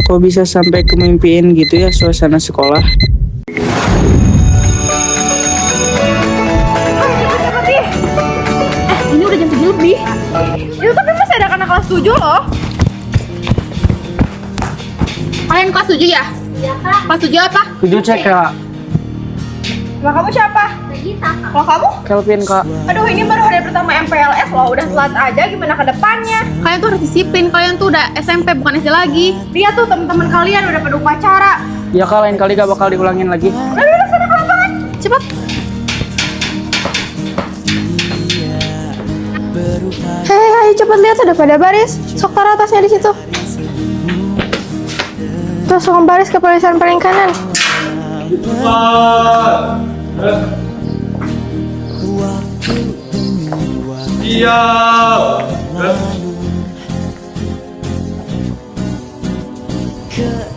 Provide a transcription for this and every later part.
Kok bisa sampai kemimpiin gitu ya suasana sekolah? Ini udah jam 7 lebih. Itu tapi masih ada anak kelas 7 loh. Kalian kelas 7 ya? Iya kak. Kelas 7 apa? 7 cek kak. Lah kamu siapa? Regita. Kalau kamu? Kelvin kak. Aduh ini baru hari pertama MPLS loh. Udah telat aja gimana ke depannya? Kalian tuh harus disiplin. Kalian tuh udah SMP bukan SD lagi. Lihat tuh teman-teman kalian udah pada upacara. Ya kak, lain kali gak bakal diulangin lagi. Udah sana ke lapangan. Cepat. Hei, ayo cepat lihat udah pada baris. Sok taruh atasnya di situ. Terus langsung baris ke barisan paling kanan. Iya.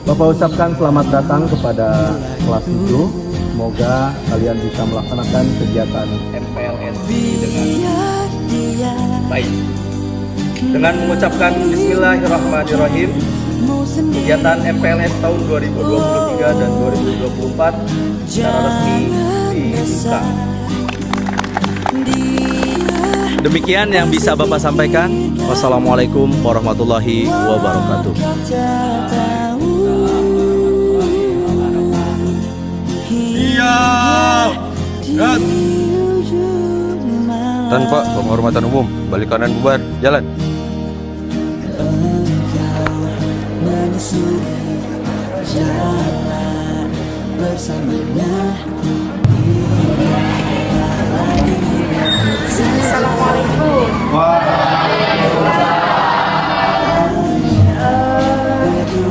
Bapak ucapkan selamat datang kepada kelas 7. Semoga kalian bisa melaksanakan kegiatan MPLS dengan baik. Dengan mengucapkan Bismillahirrahmanirrahim, kegiatan MPLS tahun 2023 dan 2024 secara resmi dibuka. Demikian yang bisa Bapak sampaikan. Wassalamualaikum warahmatullahi wabarakatuh. Tanpa penghormatan umum, balik kanan bubar, jalan. Assalamualaikum.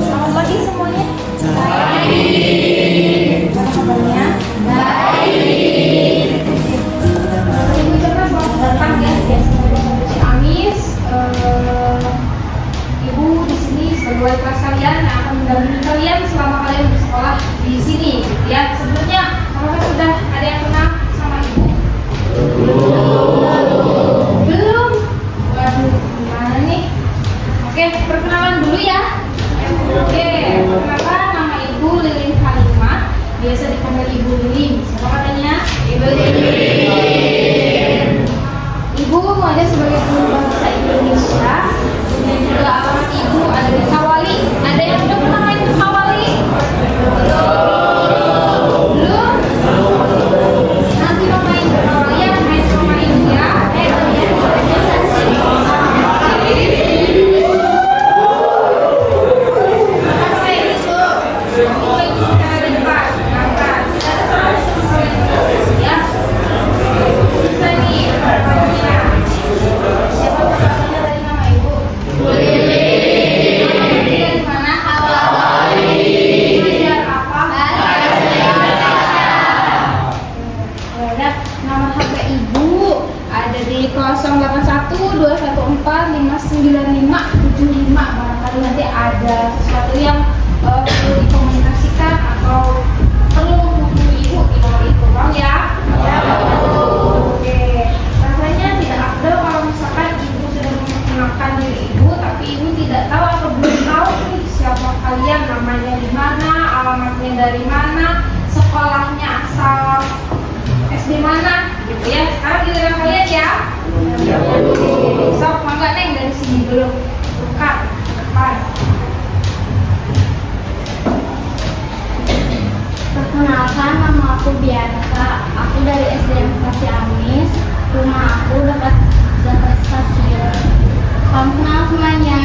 Selamat pagi semuanya. Baik. Kabarnya? Baik. Ibu ucapkan selamat datang ya di Ciamis. Ibu di sini sebagai wali kelas kalian yang akan mendampingi kalian selama kalian bersekolah di sini. Ya, sebelumnya apakah sudah ada yang kenal sama ibu? Belum? Waduh, gimana nih? Oke, perkenalan dulu ya. Oke, perkenalkan nama ibu Lilin Halimah. Biasa dipanggil Ibu Lilin. Siapa katanya? Ibu Lilin. Ibu mengajar sebagai guru bahasa Indonesia. Dan juga alamat ibu ada di Kawali. Ada yang udah pernah main ke Kawali? Belum? Nanti mau main ke Kawali ya, main sama ibu ya. Nama HP ibu ada di 081214595575. Barangkali nanti ada sesuatu yang perlu dikomunikasikan atau perlu menghubungi ibu di nomor itu, paham ya? Oke, rasanya tidak afdol kalau misalkan ibu sudah memperkenalkan diri ibu, tapi ibu tidak tahu atau belum tahu nih siapa kalian, namanya di mana, alamatnya dari mana, sekolahnya asal SD mana, gitu ya. Sekarang giliran kalian ya. Sok, mangga neng dari sini dulu. Buka, depan. Perkenalkan, nama aku Bianca. Aku dari SDN Ciamis. Rumah aku dekat stasiun. Salam kenal semuanya.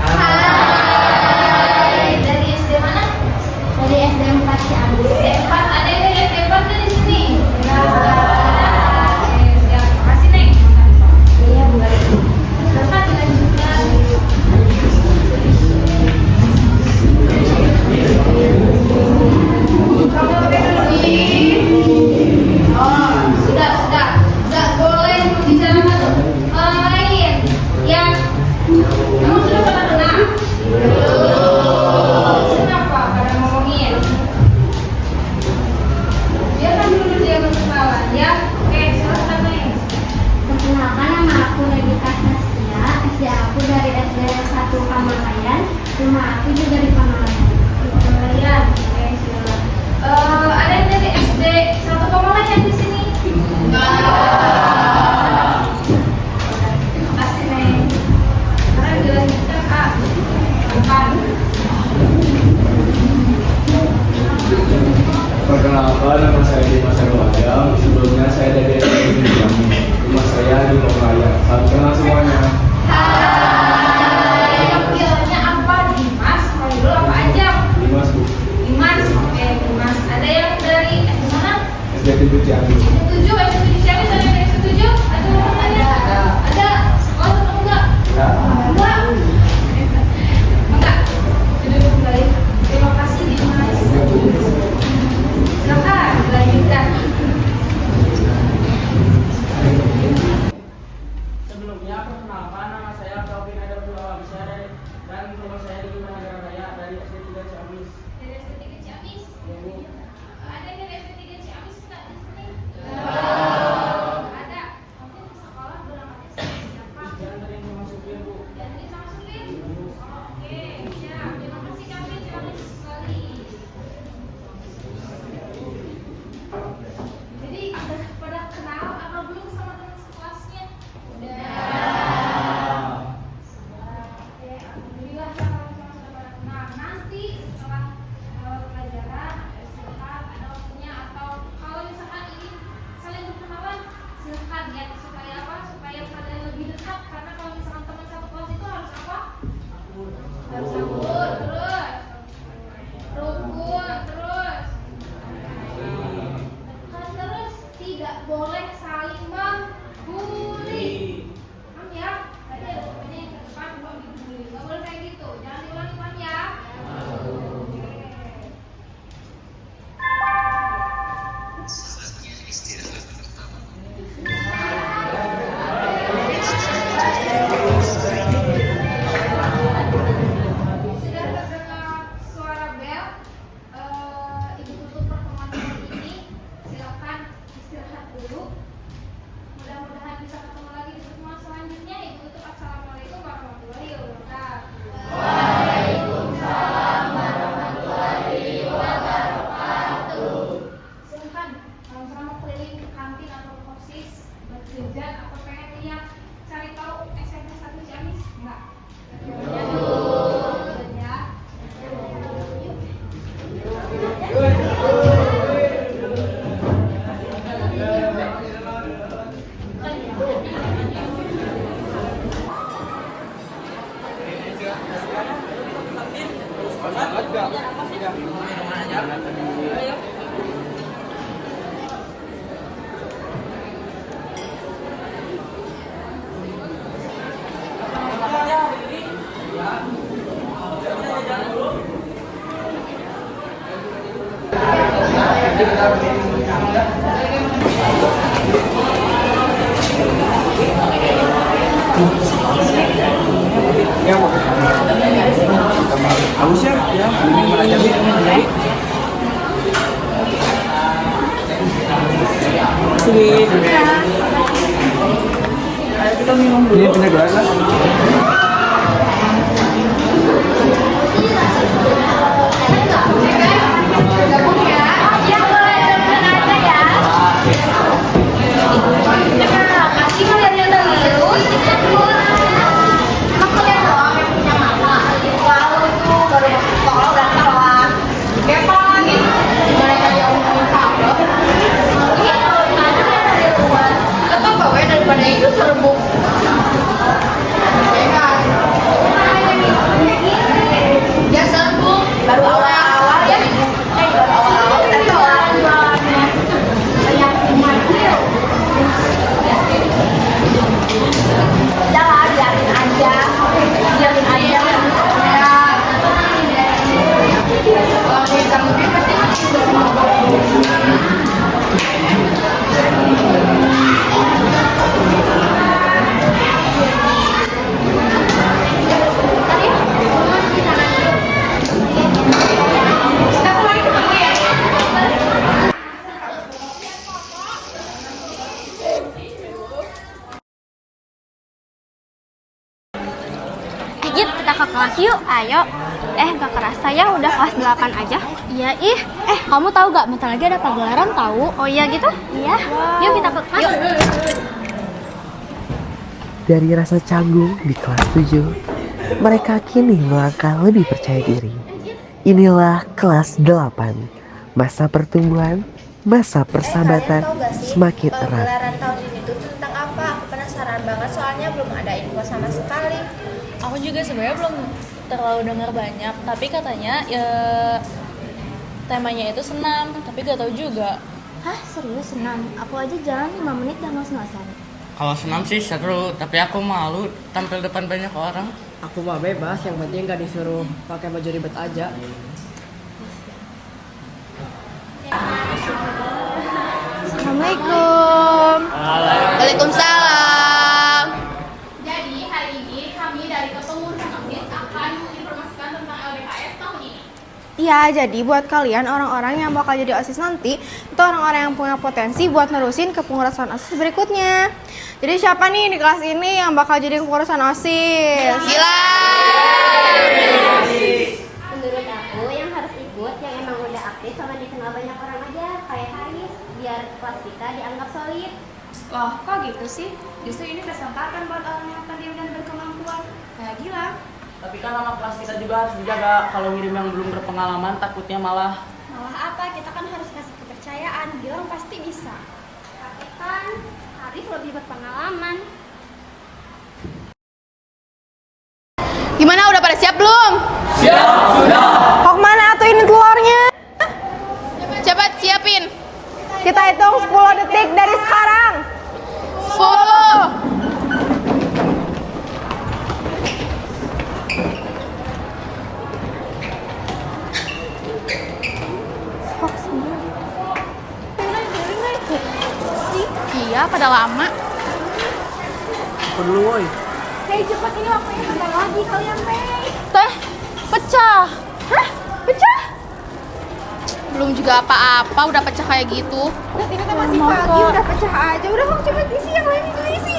Hai. Dari SD mana? Dari SDN Ciamis. SD4. Ada yang dari SD4 tuh di sini. Oke, siap. Makasih neng. Iya, Bu. Silakan dilanjutkan. Kamu udah ngerti? Oh, sudah. Nggak boleh membicarakan orang lain yang kamu sudah pernah kenal. Kenapa pada ngomongin? Perkenalkan, nama saya Dimas Arwajam. Sebelumnya saya dari SMP Jami. Rumah saya di Pemraya. Salam kenal semuanya. Hai, panggilannya apa? Dimas, Khairul apa aja? Dimas, Bu. Dimas, oke Dimas. Ada yang dari mana? SD 7 Ciamis. SD 7, SD 7 siapa? Ada yang dari SD 7? Ada orang lainnya? Ada. Sekolah atau enggak? Enggak. Enggak. Sudah kembali. Terima kasih Dimas. Silakan dilanjutkan. Sebelumnya perkenalkan, nama saya Taufik Adabdul Awabisya dan rumah saya di Banjarnegara Raya dari SD 3 Ciamis. Dari SD 3 Ciamis. Ada yang dari SD 3 Ciamis enggak di sini? Ada. Mungkin sekolah berangkatnya sama siapa? Diantarin sama supir, Bu. Jadi sama supir? Oh, oke, siap. Terima kasih kami Ciamis sekali. Jadi udah pada kenal apa belum sama teman sekelasnya? Udah. Oke, alhamdulillah ya kalau misalnya sudah pada kenal. Nanti setelah pelajaran ada istirahat, ada waktunya atau kalau misalkan ingin saling berkenalan, silakan ya supaya apa? Supaya pada lebih dekat karena kalau misalkan teman satu kelas itu harus apa? Harus akur, terus rukun, terus dekat terus tidak boleh saling membuli. Paham ya? Tadi ada pokoknya yang ke depan belum dibully. Gak boleh kayak gitu. Jangan diulangi, paham ya? Oke. Sudah terdengar suara bel, Ibu tutup pertemuan hari ini. Silakan istirahat dulu. Mudah-mudahan bisa ketemu lagi di pertemuan selanjutnya. Ibu tutup. Assalamualaikum warahmatullahi wabarakatuh. Silakan kalau misalnya mau keliling ke kantin atau ke OSIS berjajan atau pengen lihat cari tahu SMP 1 Ciamis enggak? Ya. Sini. Ayo kita minum dulu. Ini punya gelas lah. Gabung ya. Ya boleh teman aja ya. Terima kasih kalian yang dulu. Emang kalian doang yang punya mama. Kalau itu baru masuk sekolah udah telat. Kepo lagi. Mereka yang punya papa. Iya, nanti dari luar. Tetap bawa daripada itu serbuk. Ya serbuk. Baru awal-awal ya. Baru awal-awal kita telat. Banyak kumat. Jangan biarin aja. Biarin aja. Kalau kita mungkin pasti Git, kita ke kelas yuk, ayo. Gak kerasa ya udah kelas 8 aja. Iya, ih. Kamu tahu gak, bentar lagi ada pagelaran tahu. Oh iya gitu? Iya. Wow. Yuk kita ke kelas. Yuk. Dari rasa canggung di kelas 7, mereka kini melangkah lebih percaya diri. Inilah kelas 8, Masa pertumbuhan, masa persahabatan Kalian tahu gak sih, semakin erat. gelaran tahun ini tuh tentang apa? Aku penasaran banget soalnya belum ada info sama sekali. Aku juga sebenarnya belum terlalu dengar banyak, tapi katanya ya temanya itu senam, tapi gak tahu juga. Hah, serius senam? Aku aja jalan 5 menit dah ngos-ngosan. Kalau senam sih seru, tapi aku malu tampil depan banyak orang. Aku mah bebas, yang penting gak disuruh pakai baju ribet aja. Assalamualaikum. Waalaikumsalam. Jadi hari ini kami dari kepengurusan OSIS akan menginformasikan tentang LDKS tahun ini. Iya, jadi buat kalian orang-orang yang bakal jadi OSIS nanti, itu orang-orang yang punya potensi buat nerusin kepengurusan OSIS berikutnya. Jadi siapa nih di kelas ini yang bakal jadi kepengurusan OSIS? Gila. Menurut aku yang harus ikut yang emang udah aktif sama dikenal banyak orang aja kayak Haris, biar kelas kita dianggap solid. Loh, kok gitu sih? Justru ini kesempatan buat orang yang pandai dan berkemampuan. Kayak Gila. Tapi kan nama kelas kita juga harus dijaga. Kalau ngirim yang belum berpengalaman, takutnya malah. Malah apa? Kita kan harus kasih kepercayaan. Gilang pasti bisa. Tapi kan Haris lebih berpengalaman. Gimana, udah pada siap belum? Siap, sudah. Mau kemana tuh ini telurnya? Cepat siapin. Kita hitung 10 detik dari sekarang. 10. Iya, pada lama. Aku dulu woi. Hei, cepat ini waktunya bentar lagi kalian, Mei. Teh, pecah. Hah? Pecah? Belum juga apa-apa, udah pecah kayak gitu. Lihat ini kan masih pagi, udah pecah aja. Udah kamu cepet isi, yang lain itu isi.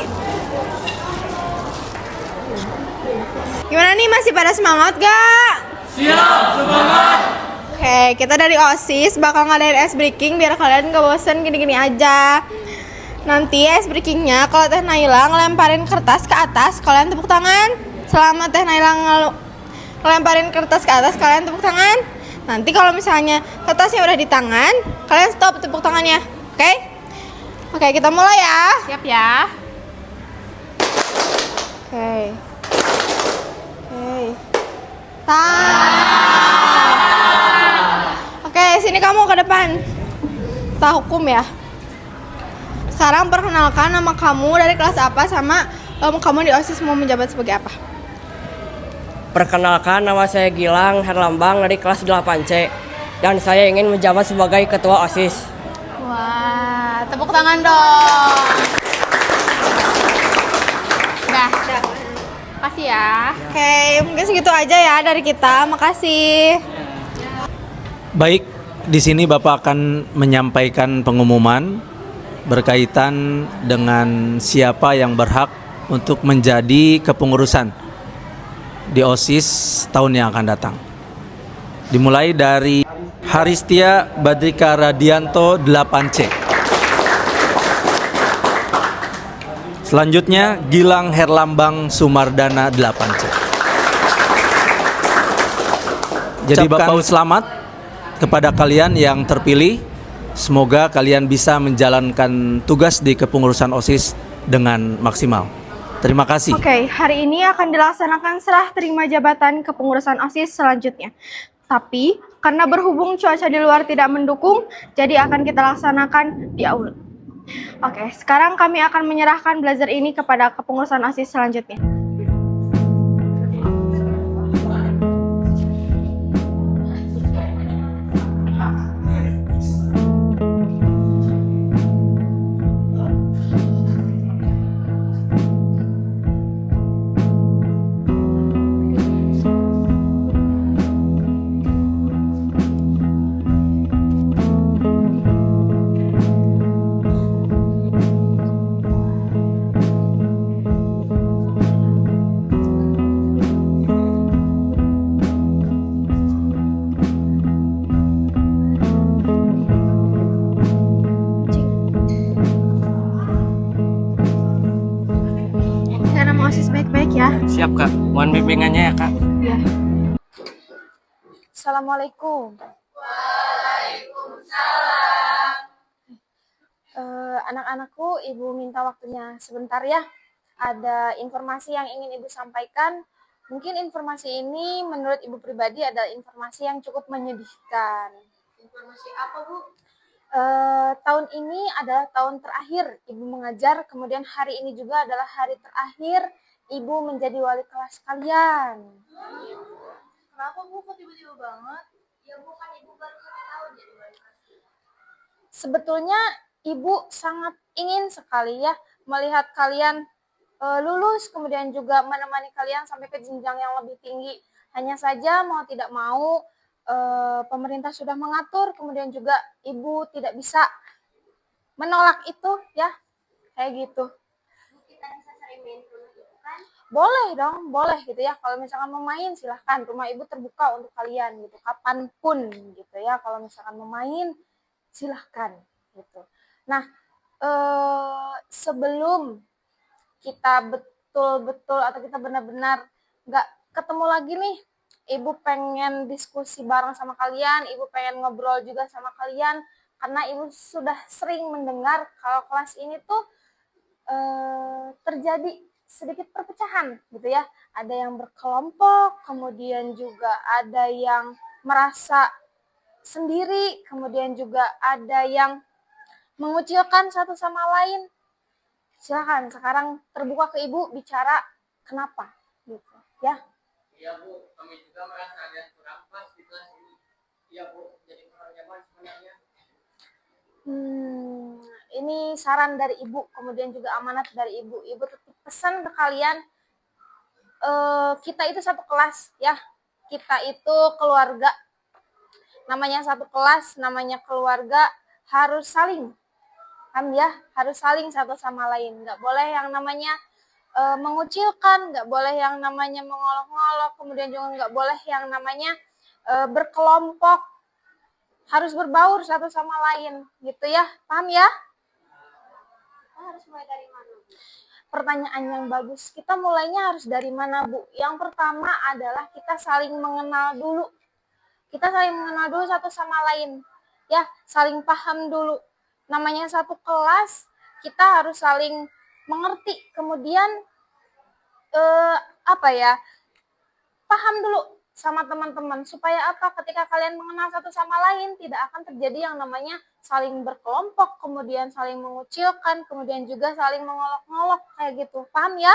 Gimana nih, masih pada semangat gak? Siap, semangat. Oke, kita dari OSIS bakal ngadain ice breaking biar kalian gak bosen gini-gini aja. Nanti ice breakingnya kalau Teh Naila ngelemparin kertas ke atas, kalian tepuk tangan. Selama Teh Naila ngelemparin kertas ke atas, kalian tepuk tangan. Nanti kalau misalnya kertasnya udah di tangan, kalian stop tepuk tangannya. Oke? Oke, kita mulai ya. Siap ya. Oke. Oke, sini kamu ke depan. Kita hukum ya. Sekarang perkenalkan nama kamu, dari kelas apa, sama kamu di OSIS mau menjabat sebagai apa? Perkenalkan, nama saya Gilang Herlambang dari kelas 8C. Dan saya ingin menjabat sebagai ketua OSIS. Wah, tepuk tangan dong. Dah. Makasih ya. Oke, mungkin segitu aja ya dari kita. Makasih. Baik, di sini Bapak akan menyampaikan pengumuman berkaitan dengan siapa yang berhak untuk menjadi kepengurusan di OSIS tahun yang akan datang. Dimulai dari Haristia Badrika Radianto 8C. Selanjutnya Gilang Herlambang Sumardana 8C. Jadi Bapak selamat kepada kalian yang terpilih. Semoga kalian bisa menjalankan tugas di kepengurusan OSIS dengan maksimal. Terima kasih. Oke, hari ini akan dilaksanakan serah terima jabatan kepengurusan OSIS selanjutnya. Tapi karena berhubung cuaca di luar tidak mendukung, jadi akan kita laksanakan di aula. Oke, sekarang kami akan menyerahkan blazer ini kepada kepengurusan OSIS selanjutnya. Siap Kak, mohon bimbingannya ya Kak. Assalamualaikum. Waalaikumsalam. Anak-anakku, Ibu minta waktunya sebentar ya. Ada informasi yang ingin Ibu sampaikan. Mungkin informasi ini menurut Ibu pribadi adalah informasi yang cukup menyedihkan. Informasi apa, Bu? Tahun ini adalah tahun terakhir Ibu mengajar, kemudian hari ini juga adalah hari terakhir Ibu menjadi wali kelas kalian. Kenapa Bu kok tiba-tiba banget? Ya bukan Ibu baru 1 tahun jadi wali kelas. Sebetulnya Ibu sangat ingin sekali ya melihat kalian lulus, kemudian juga menemani kalian sampai ke jenjang yang lebih tinggi. Hanya saja mau tidak mau pemerintah sudah mengatur, kemudian juga Ibu tidak bisa menolak itu ya, kayak gitu. Kita bisa sering main ke rumah Ibu kan? Boleh dong, boleh gitu ya. Kalau misalkan mau main silahkan, rumah Ibu terbuka untuk kalian gitu, kapanpun gitu ya. Kalau misalkan mau main silahkan gitu. Nah, sebelum kita betul-betul atau kita benar-benar nggak ketemu lagi nih, Ibu pengen diskusi bareng sama kalian, Ibu pengen ngobrol juga sama kalian, karena Ibu sudah sering mendengar kalau kelas ini tuh terjadi sedikit perpecahan gitu ya. Ada yang berkelompok, kemudian juga ada yang merasa sendiri, kemudian juga ada yang mengucilkan satu sama lain. Silakan sekarang terbuka ke Ibu bicara kenapa gitu ya. Iya Bu, kami juga merasa ada yang kurang pas di kelas ini. Iya Bu, jadi kurang nyaman sebenarnya. Ini saran dari Ibu, kemudian juga amanat dari Ibu. Ibu tetap pesan ke kalian, kita itu satu kelas ya. Kita itu keluarga. Namanya satu kelas, namanya keluarga, harus saling. Kan ya, harus saling satu sama lain. Nggak boleh yang namanya mengucilkan, nggak boleh yang namanya mengolok-ngolok, kemudian juga nggak boleh yang namanya berkelompok. Harus berbaur satu sama lain, gitu ya. Paham ya? Harus mulai dari mana, Bu? Pertanyaan yang bagus. Kita mulainya harus dari mana, Bu? Yang pertama adalah kita saling mengenal dulu. Kita saling mengenal dulu satu sama lain. Ya, saling paham dulu. Namanya satu kelas, kita harus saling mengerti. Kemudian paham dulu sama teman-teman, supaya apa? Ketika kalian mengenal satu sama lain, tidak akan terjadi yang namanya saling berkelompok, kemudian saling mengucilkan, kemudian juga saling mengolok-ngolok kayak gitu. Paham ya?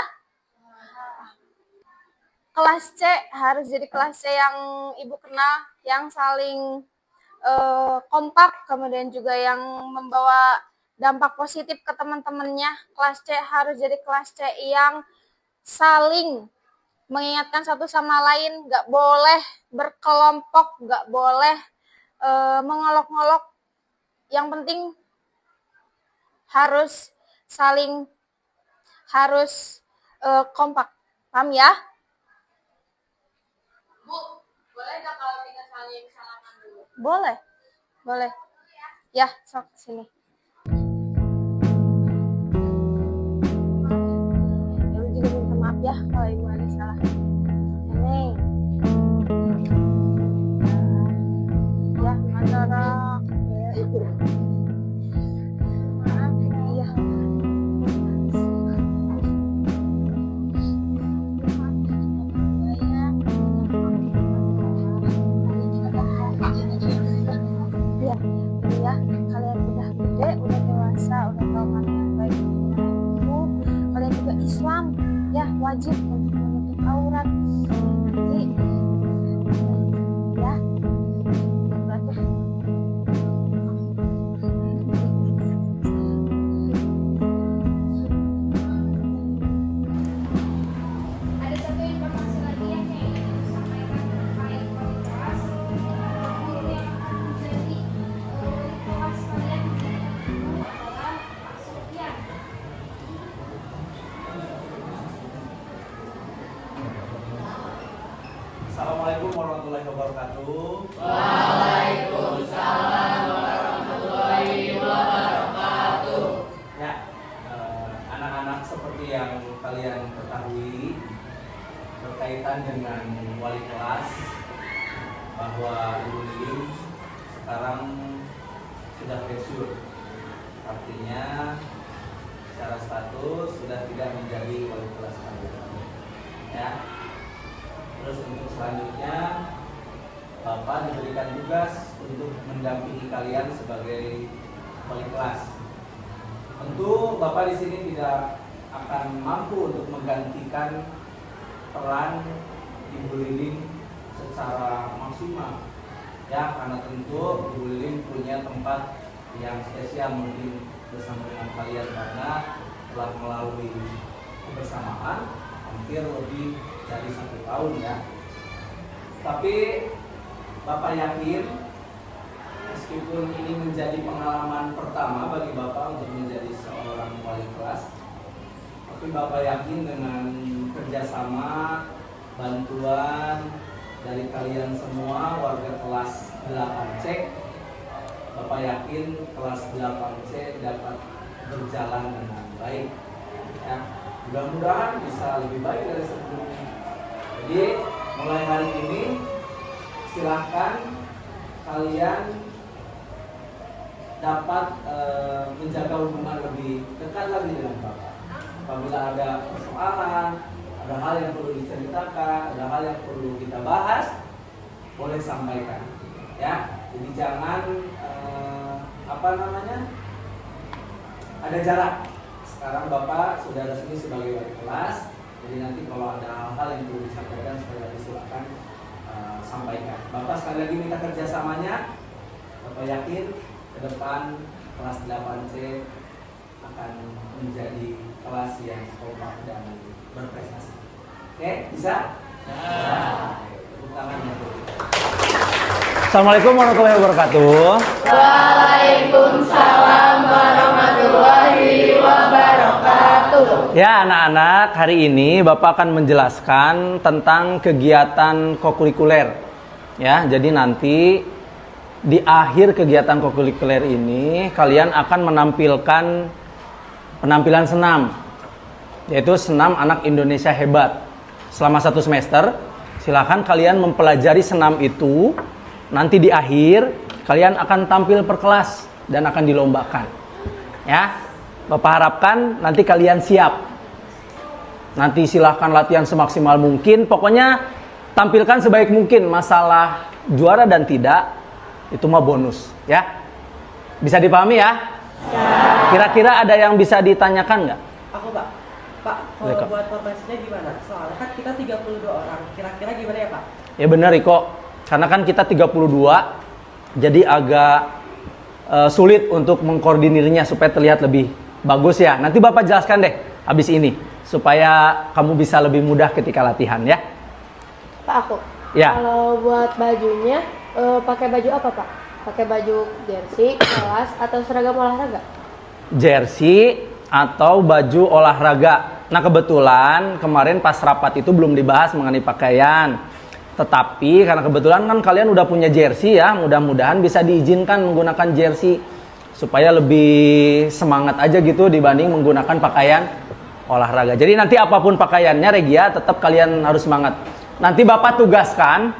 Kelas C harus jadi kelas C yang Ibu kenal, yang saling kompak, kemudian juga yang membawa dampak positif ke teman-temannya. Kelas C harus jadi kelas C yang saling mengingatkan satu sama lain, nggak boleh berkelompok, nggak boleh mengolok-ngolok. Yang penting harus saling, harus kompak. Paham ya? Bu, boleh nggak kalau kita saling salaman dulu? Boleh, boleh. Ya, sok sini. Ibu juga minta maaf ya kalau Ibu ada salah. Ini. Ya, antara maaf, iya. Ya, kalian udah gede, udah dewasa, udah tahu mana yang baik dan mana yang buruk. Kalian juga Islam, ya wajib untuk menutup aurat. Nanti, ya, berarti. Ada satu informasi lagi yang ingin aku sampaikan terkait kualitas guru yang akan menjadi kelas kalian adalah Pak Sofian. Assalamualaikum warahmatullahi wabarakatuh. Ya, anak-anak, seperti yang kalian ketahui berkaitan dengan wali kelas, bahwa Ibu Lili sekarang sudah pensiun. Artinya secara status sudah tidak menjadi wali kelas kalian. Ya. Terus untuk selanjutnya Bapak diberikan tugas untuk mendampingi kalian sebagai wali kelas. Tentu Bapak di sini tidak akan mampu untuk menggantikan peran Ibu Lilin secara maksimal. Ya, karena tentu Ibu Lilin punya tempat yang spesial mungkin bersama dengan kalian karena telah melalui kebersamaan hampir lebih dari 1 tahun ya. Tapi Bapak yakin meskipun ini menjadi pengalaman pertama bagi Bapak untuk menjadi seorang wali kelas, tapi Bapak yakin dengan kerjasama, bantuan dari kalian semua warga kelas 8C, Bapak yakin kelas 8C dapat berjalan dengan baik. Ya, mudah-mudahan bisa lebih baik dari sebelumnya. Jadi mulai hari ini silahkan kalian dapat menjaga hubungan lebih dekat lagi dengan Bapak. Apabila ada persoalan, ada hal yang perlu diceritakan, ada hal yang perlu kita bahas, boleh sampaikan. Ya, jadi jangan ada jarak. Sekarang Bapak sudah resmi sebagai wali kelas, jadi nanti kalau ada hal-hal yang perlu disampaikan sekali lagi silakan sampaikan. Bapak sekali lagi minta kerjasamanya. Bapak yakin ke depan kelas 8C akan menjadi kelas yang kompak dan berprestasi. Oke, bisa? Nah, tepuk tangannya dulu. Assalamualaikum warahmatullahi wabarakatuh. Waalaikumsalam warahmatullahi wabarakatuh. Ya anak-anak, hari ini Bapak akan menjelaskan tentang kegiatan kokurikuler. Ya, jadi nanti di akhir kegiatan kokurikuler ini kalian akan menampilkan penampilan senam, yaitu senam anak Indonesia hebat. Selama 1 semester, silakan kalian mempelajari senam itu. Nanti di akhir kalian akan tampil per kelas dan akan dilombakan. Ya, Bapak harapkan nanti kalian siap. Nanti silahkan latihan semaksimal mungkin. Pokoknya tampilkan sebaik mungkin. Masalah juara dan tidak itu mah bonus. Ya, bisa dipahami ya? Kira-kira ada yang bisa ditanyakan nggak? Aku Pak, kalau buat formasinya gimana? Soalnya kan kita 32 orang. Kira-kira gimana ya Pak? Ya benar Iko. Karena kan kita 32, jadi agak sulit untuk mengkoordinirnya supaya terlihat lebih bagus ya. Nanti Bapak jelaskan deh habis ini supaya kamu bisa lebih mudah ketika latihan ya. Pak, aku. Ya. Kalau buat bajunya pakai baju apa Pak? Pakai baju jersey, kelas atau seragam olahraga? Jersey atau baju olahraga. Nah kebetulan kemarin pas rapat itu belum dibahas mengenai pakaian. Tetapi karena kebetulan kan kalian udah punya jersey ya, mudah-mudahan bisa diizinkan menggunakan jersey supaya lebih semangat aja gitu dibanding menggunakan pakaian olahraga. Jadi nanti apapun pakaiannya Regia, tetap kalian harus semangat. Nanti Bapak tugaskan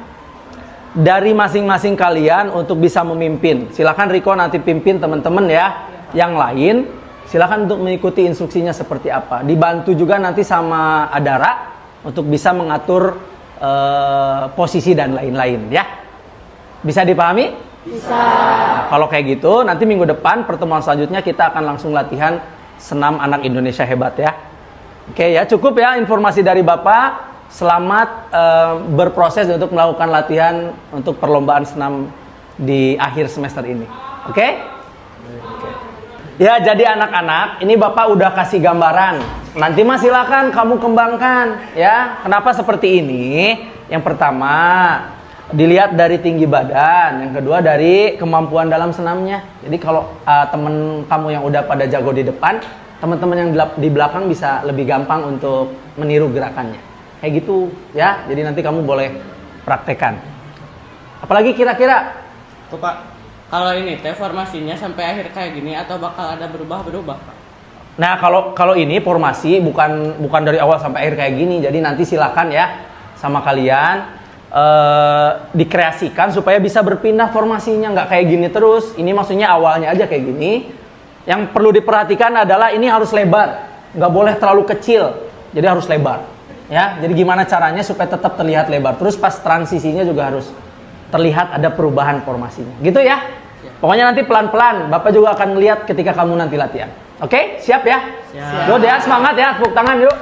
dari masing-masing kalian untuk bisa memimpin. Silakan Riko nanti pimpin teman-teman ya. Yang lain silakan untuk mengikuti instruksinya seperti apa. Dibantu juga nanti sama Adara untuk bisa mengatur posisi dan lain-lain ya. Bisa dipahami? Bisa. Nah, kalau kayak gitu nanti minggu depan pertemuan selanjutnya kita akan langsung latihan senam anak Indonesia hebat ya. Oke ya, cukup ya informasi dari Bapak. Selamat berproses untuk melakukan latihan untuk perlombaan senam di akhir semester ini. Oke? Ya, jadi anak-anak, ini Bapak udah kasih gambaran. Nanti mah silakan kamu kembangkan ya. Kenapa seperti ini? Yang pertama, dilihat dari tinggi badan. Yang kedua dari kemampuan dalam senamnya. Jadi kalau temen kamu yang udah pada jago di depan, teman-teman yang di belakang bisa lebih gampang untuk meniru gerakannya. Kayak gitu ya. Jadi nanti kamu boleh praktekkan. Apalagi kira-kira? Tuh Pak, kalau ini teh formasinya sampai akhir kayak gini atau bakal ada berubah-berubah Pak? Nah kalau ini formasi bukan dari awal sampai akhir kayak gini. Jadi nanti silakan ya sama kalian dikreasikan supaya bisa berpindah formasinya, nggak kayak gini terus. Ini maksudnya awalnya aja kayak gini. Yang perlu diperhatikan adalah ini harus lebar, nggak boleh terlalu kecil, jadi harus lebar. Ya, jadi gimana caranya supaya tetap terlihat lebar. Terus pas transisinya juga harus terlihat ada perubahan formasinya, gitu ya. Pokoknya nanti pelan-pelan, Bapak juga akan melihat ketika kamu nanti latihan. Oke, siap ya? Siap. Yuk ya, semangat ya, tepuk tangan yuk.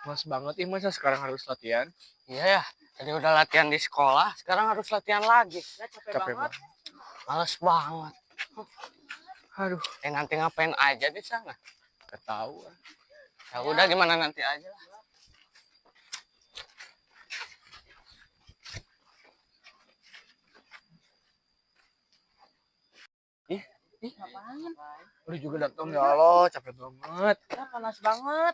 Mas banget ih, masa sekarang harus latihan? Iya ya, tadi udah latihan di sekolah, sekarang harus latihan lagi. Capek banget. Males banget. Aduh, nanti ngapain aja di sana? Ketahuan. Ya udah, gimana nanti aja lah. Ih, ngapain? Udah juga datang ya Allah, capek banget. Ya, panas banget.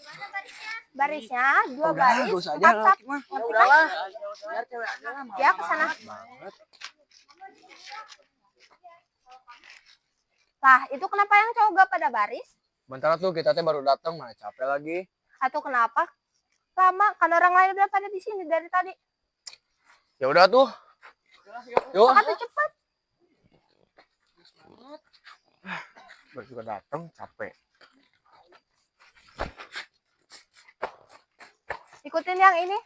Gimana barisnya? Barisnya 2 Udah, baris. gak usah aja laki mah. Ya udahlah. Biar cewek aja lah. Ya, kesana. Lah, itu kenapa yang cowok gak pada baris? Bentar tuh, kita teh baru datang, mah capek lagi. Atau kenapa? Lama, kan orang lain udah pada di sini dari tadi. Ya udah tuh. Yuk. Atuh cepat. Baru juga datang, capek. Ikutin yang ini.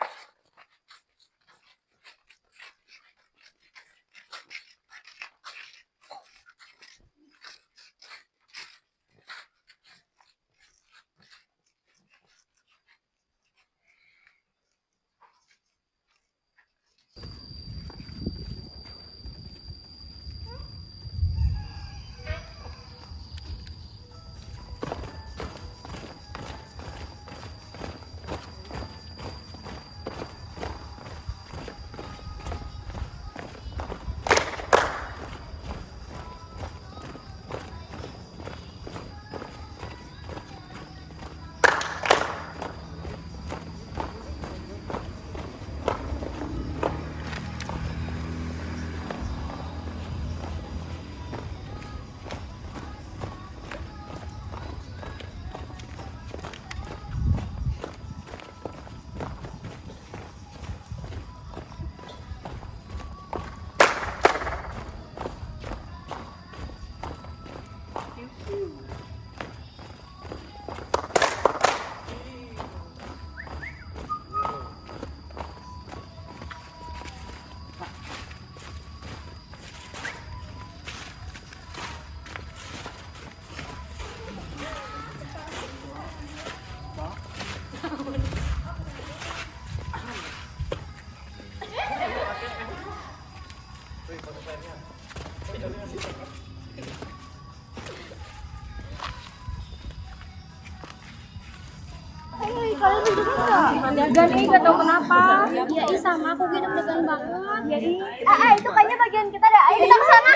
Kalian deg-degan nggak? Dan ini gak tau kenapa. Ya sama, aku deg-degan banget. Ya Itu kayaknya bagian kita deh. Ayo kita kesana.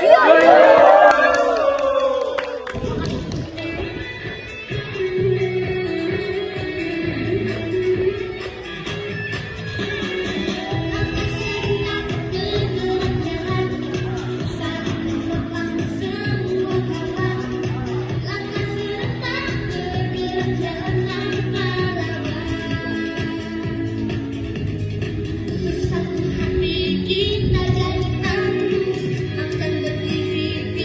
Kita jadi tangguh, akan berdiri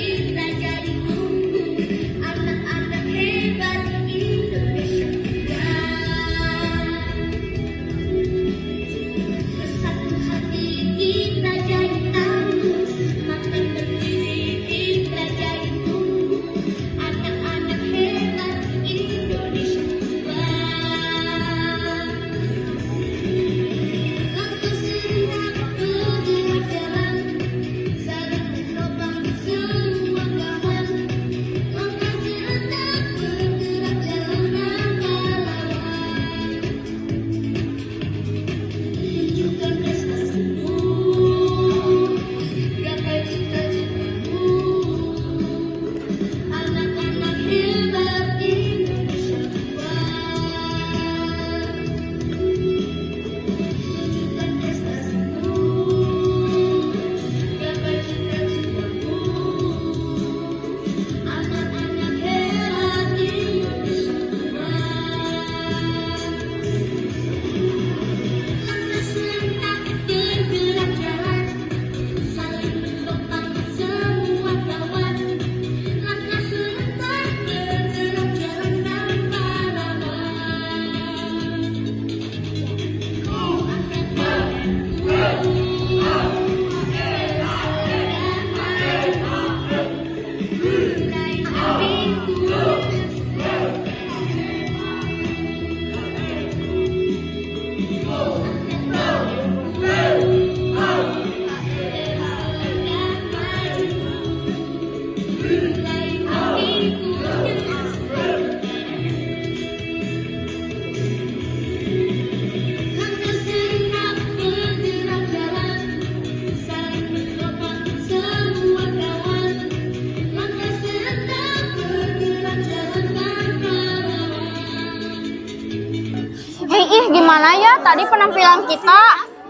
Gimana ya tadi penampilan kita?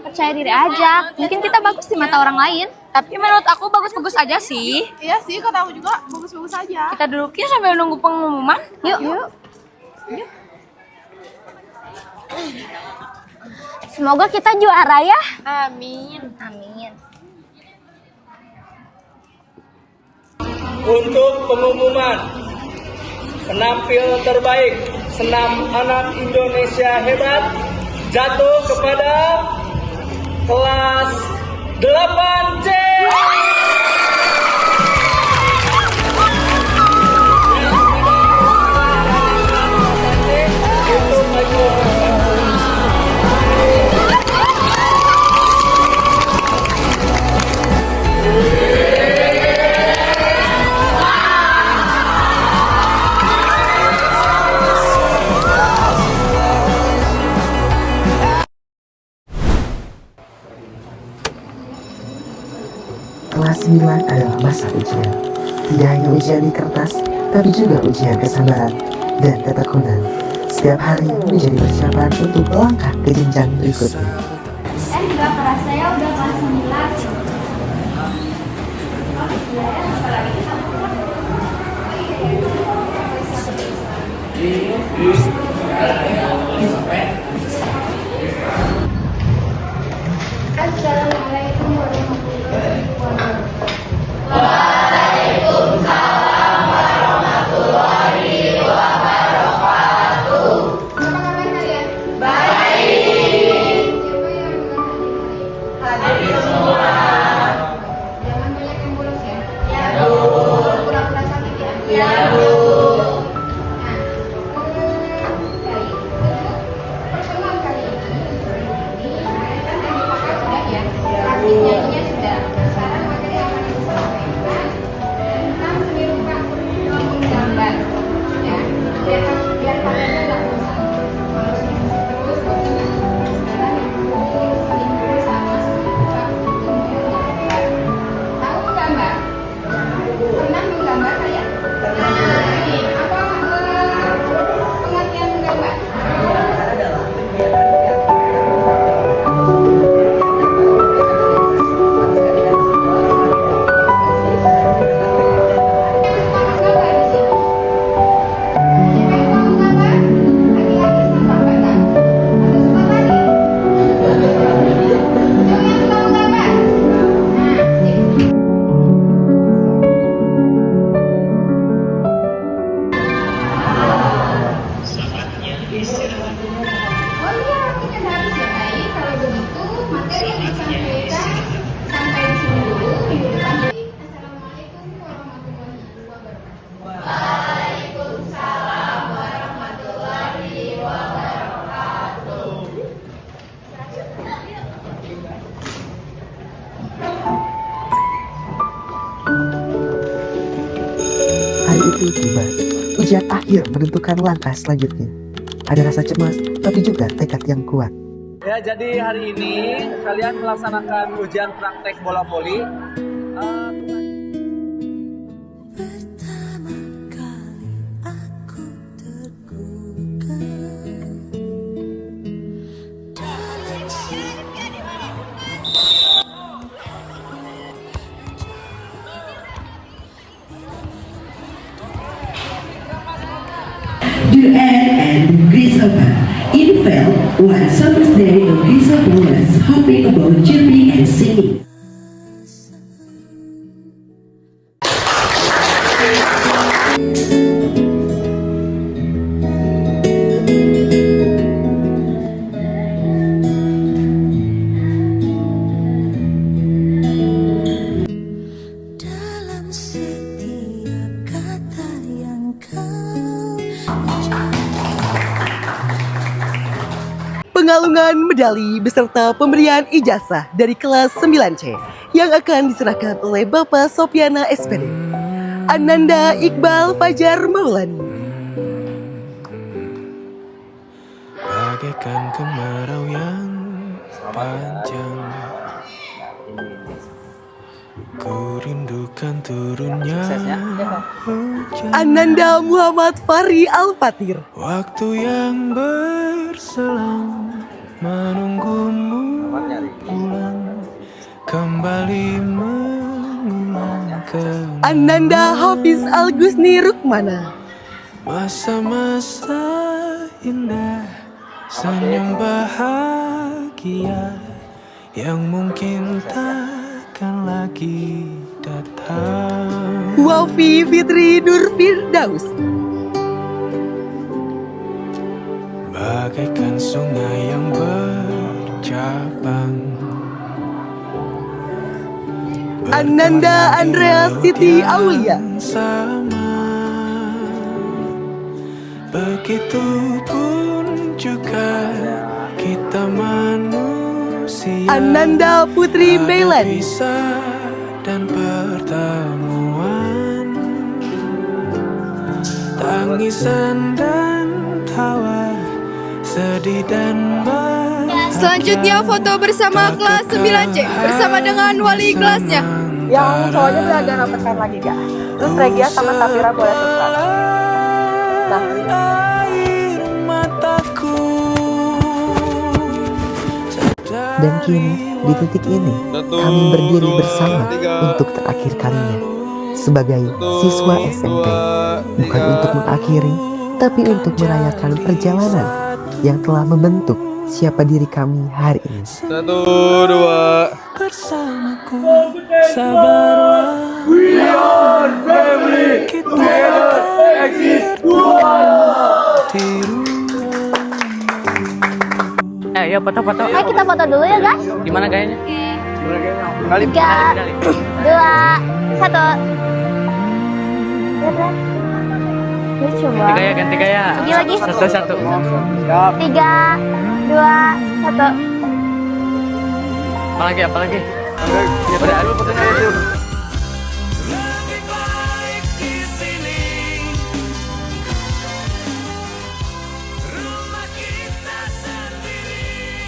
Percaya diri aja. Mungkin kita bagus di mata orang lain. Tapi menurut aku bagus-bagus aja sih. Iya sih, kata aku juga bagus-bagus aja. Kita dudukin sambil nunggu pengumuman. Yuk. Semoga kita juara ya. Amin. Untuk pengumuman penampil terbaik senam anak Indonesia hebat jatuh kepada kelas 8C. Kelas 9 adalah masa ujian. Tidak hanya ujian di kertas, tapi juga ujian kesabaran dan ketekunan. Setiap hari menjadi persiapan untuk melangkah ke jenjang berikutnya. Nggak kerasa ya udah kelas 9. Assalamualaikum warahmatullahi wabarakatuh. Waalaikumsalam warahmatullahi wabarakatuh. Apa kabar kalian? Baik. Siapa yang hadir semua? Jangan banyak yang bolos ya. Ya, Bu. Pura-pura sakit ya. Ya, Bu. Pertemuan kali ini kan yang dipakai sudah ya. Nyanyinya sudah. Sekarang materi akan disampaikan tentang seni rupa menggambar. Ya, biar kalian nggak bosan. Kalau terus bosan. Sekarang yang saling sama seni rupa menggambar. Tahu menggambar? Pernah menggambar kalian? Apa pengertian menggambar? Oh iya, kita harus ya baik. Kalau begitu, materi yang disampaikan sampai di sini dulu. Minggu depan jadi Assalamualaikum warahmatullahi wabarakatuh. Waalaikumsalam warahmatullahi wabarakatuh. Hari itu tiba, ujian akhir menentukan langkah selanjutnya. Ada rasa cemas, tapi juga tekad yang kuat. Ya, jadi hari ini kalian melaksanakan ujian praktek bola voli. The end and Greece open. In fell one summer's day, the Greece was hopping about, chirping and singing. Pengalungan medali beserta pemberian ijazah dari kelas 9C yang akan diserahkan oleh Bapak Sopiana SPD, Ananda Iqbal Fajar Maulani. Bagaikan kemarau yang panjang, ku rindukan turunnya hujan. Ananda Muhammad Fahri Al-Fatir. Waktu yang berselang menunggumu pulang kembali mengulang kenangan Ananda Hafiz Al-Gusni Rukmana. masa-masa indah, senyum bahagia yang mungkin takkan lagi datang. Wafi Fitri Nur Firdaus. Bagaikan sungai yang bercabang, Ananda Andrea Siti Aulia. begitupun juga kita manusia. Ananda Putri Bailan. Berpisah dan pertemuan, tangisan dan tawa, sedih dan bahagia. Selanjutnya foto bersama kelas 9C bersama dengan wali kelasnya. Yang cowoknya belajar rapatkan lagi kak. Terus Regia sama Safira boleh suka. Nah. Dan kini, di titik ini, kami berdiri bersama untuk terakhir kalinya sebagai siswa SMP. Bukan untuk mengakhiri, tapi untuk merayakan perjalanan yang telah membentuk siapa diri kami hari ini. 1, 2. Bersamaku, sabarlah. We are family. Together exist. Ayo foto-foto. Ayo kita foto dulu ya guys. Gimana gayanya? 3, 2, 1. Lucu banget. Ganti gaya, ganti gaya. Lagi. 1-1. 3, 2, 1. Apalagi? Udah, aduh fotonya itu.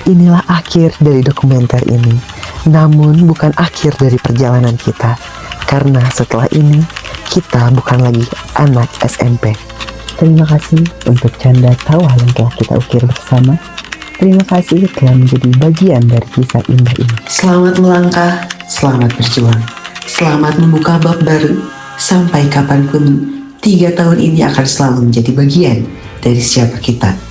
Inilah akhir dari dokumenter ini, namun bukan akhir dari perjalanan kita, karena setelah ini kita bukan lagi anak SMP. Terima kasih untuk canda tawa yang telah kita ukir bersama. Terima kasih telah menjadi bagian dari kisah indah ini. Selamat melangkah, selamat berjuang, selamat membuka bab baru. Sampai kapanpun, 3 tahun ini akan selalu menjadi bagian dari siapa kita.